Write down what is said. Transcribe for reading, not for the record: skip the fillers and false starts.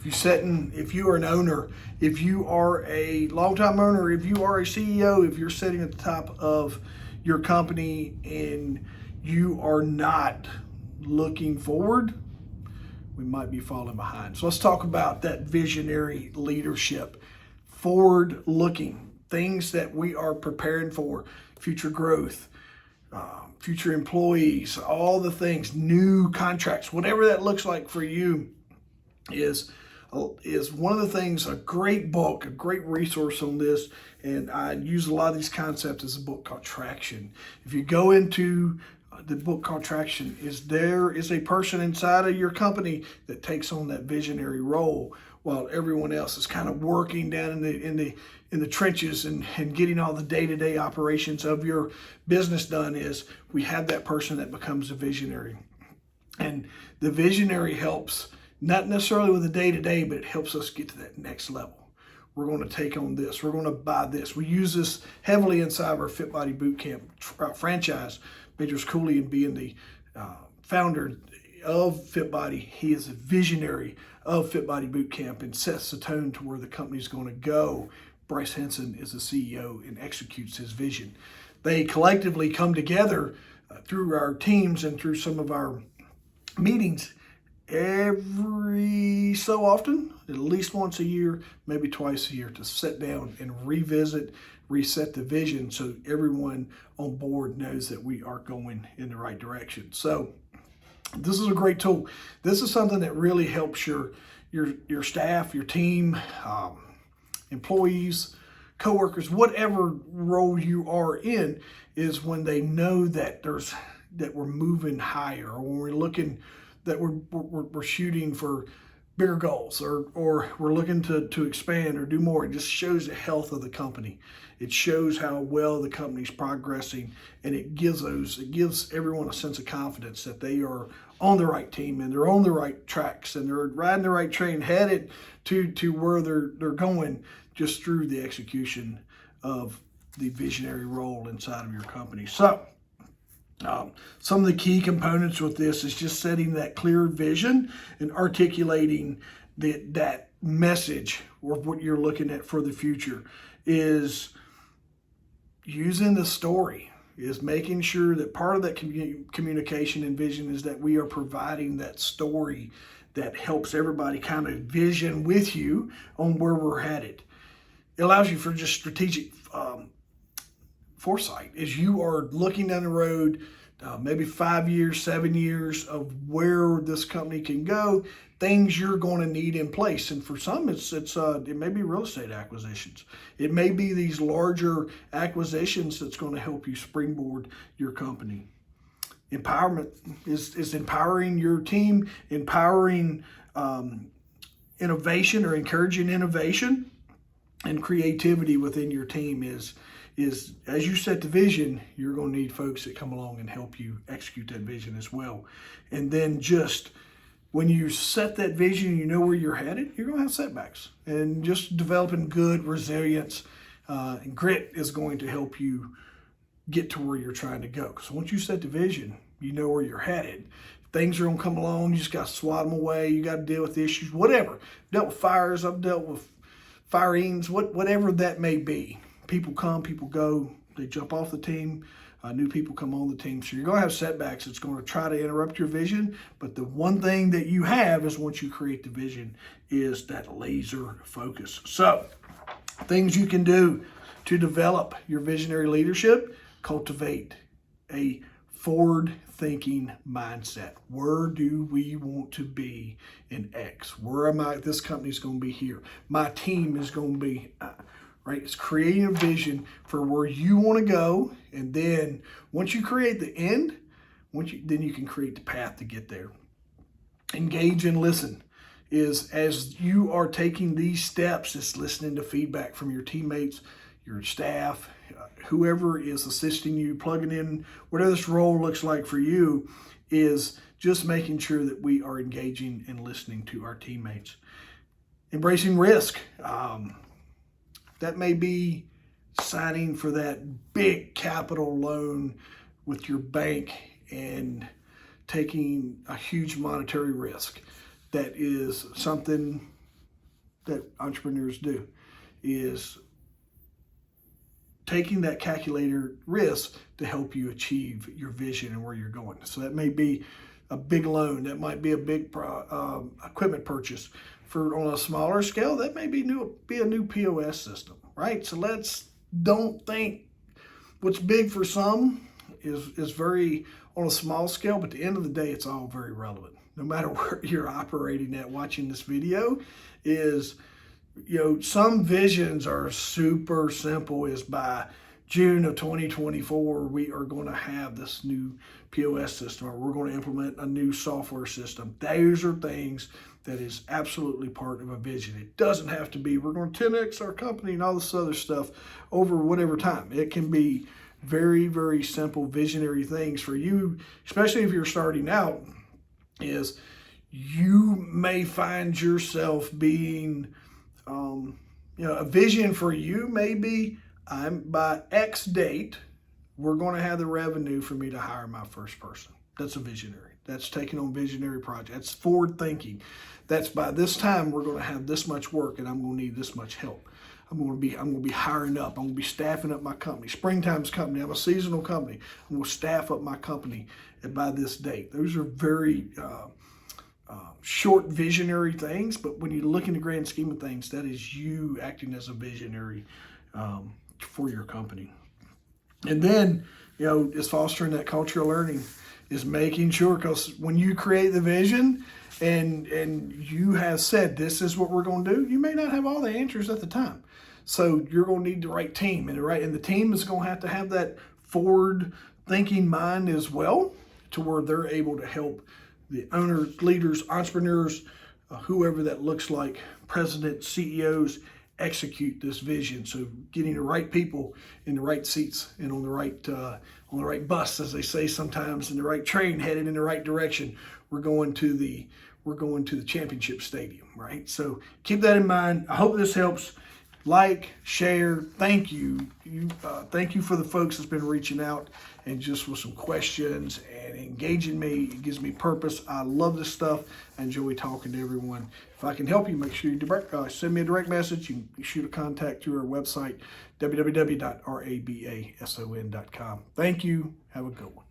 if you are an owner, if you are a longtime owner, if you are a CEO, if you're sitting at the top of your company and you are not looking forward, we might be falling behind. So let's talk about that visionary leadership, forward looking, things that we are preparing for, future growth, future employees, all the things, new contracts, whatever that looks like for you is one of the things, a great book, a great resource on this. And I use a lot of these concepts as a book called Traction. If you go into the book called Traction, there is a person inside of your company that takes on that visionary role while everyone else is kind of working down in the trenches and getting all the day-to-day operations of your business done. Is we have that person that becomes a visionary. And the visionary helps not necessarily with the day-to-day, but it helps us get to that next level. We're going to take on this. We're going to buy this. We use this heavily inside our Fit Body Bootcamp franchise. Major Cooley, being the founder of Fit Body, he is a visionary of Fit Body Bootcamp and sets the tone to where the company's going to go. Bryce Henson is the CEO and executes his vision. They collectively come together through our teams and through some of our meetings every so often, at least once a year, maybe twice a year, to sit down and revisit, reset the vision so everyone on board knows that we are going in the right direction. So this is a great tool. This is something that really helps your staff, your team, employees, coworkers, whatever role you are in, is when they know that we're moving higher, or when we're looking that we're shooting for bigger goals, or we're looking to expand or do more. It just shows the health of the company. It shows how well the company's progressing, and it gives everyone a sense of confidence that they are on the right team and they're on the right tracks and they're riding the right train, headed to where they're going, just through the execution of the visionary role inside of your company. So some of the key components with this is just setting that clear vision and articulating that message, or what you're looking at for the future, is using the story, is making sure that part of that communication and vision is that we are providing that story that helps everybody kind of vision with you on where we're headed. It allows you for just strategic foresight as you are looking down the road, maybe 5 years, 7 years, of where this company can go, things you're going to need in place. And for some, it may be real estate acquisitions. It may be these larger acquisitions that's going to help you springboard your company. Empowerment is empowering your team, empowering innovation, or encouraging innovation and creativity within your team. Is as you set the vision, you're going to need folks that come along and help you execute that vision as well. And then just when you set that vision, you know where you're headed, you're going to have setbacks. And just developing good resilience and grit is going to help you get to where you're trying to go. So once you set the vision, you know where you're headed. Things are going to come along, you just got to swat them away. You got to deal with the issues, whatever. Dealt with fires, I've dealt with firings, whatever that may be. People come, people go, they jump off the team, new people come on the team. So you're going to have setbacks. It's going to try to interrupt your vision. But the one thing that you have is, once you create the vision, is that laser focus. So things you can do to develop your visionary leadership: cultivate a forward-thinking mindset. Where do we want to be in X? Where am I? This company's going to be here. My team is going to be... right? It's creating a vision for where you want to go. And then once you create the end, then you can create the path to get there. Engage and listen is, as you are taking these steps, it's listening to feedback from your teammates, your staff, whoever is assisting you, plugging in, whatever this role looks like for you, is just making sure that we are engaging and listening to our teammates. Embracing risk. That may be signing for that big capital loan with your bank and taking a huge monetary risk. That is something that entrepreneurs do is taking that calculated risk to help you achieve your vision and where you're going. So that may be a big loan, that might be a big equipment purchase. For on a smaller scale, that may be a new POS system, right? So don't think what's big for some is very on a small scale, but at the end of the day, it's all very relevant. No matter where you're operating at watching this video is, some visions are super simple. Is by June of 2024, we are going to have this new POS system, or we're going to implement a new software system. Those are things that is absolutely part of a vision. It doesn't have to be, we're going to 10X our company and all this other stuff over whatever time. It can be very, very simple visionary things for you, especially if you're starting out, is you may find yourself being, a vision for you may be, by X date, we're going to have the revenue for me to hire my first person. That's a visionary. That's taking on visionary project. That's forward thinking. That's by this time we're going to have this much work and I'm going to need this much help. I'm going to be hiring up. I'm going to be staffing up my company. Springtime's company. I'm a seasonal company. I'm going to staff up my company by this date. Those are very short visionary things, but when you look in the grand scheme of things, that is you acting as a visionary for your company. And then, is fostering that culture of learning, is making sure, because when you create the vision and you have said, this is what we're going to do, you may not have all the answers at the time. So you're going to need the right team, and the team is going to have that forward thinking mind as well, to where they're able to help the owners, leaders, entrepreneurs, whoever that looks like, presidents, CEOs, execute this vision. So getting the right people in the right seats and on the right bus, as they say sometimes, in the right train, headed in the right direction. We're going to the championship stadium, right? So keep that in mind. I hope this helps. Like, share. Thank you. Thank you for the folks that's been reaching out and just with some questions and engaging me. It gives me purpose. I love this stuff. I enjoy talking to everyone. If I can help you, make sure you send me a direct message. You can shoot a contact through our website, www.rabason.com. Thank you. Have a good one.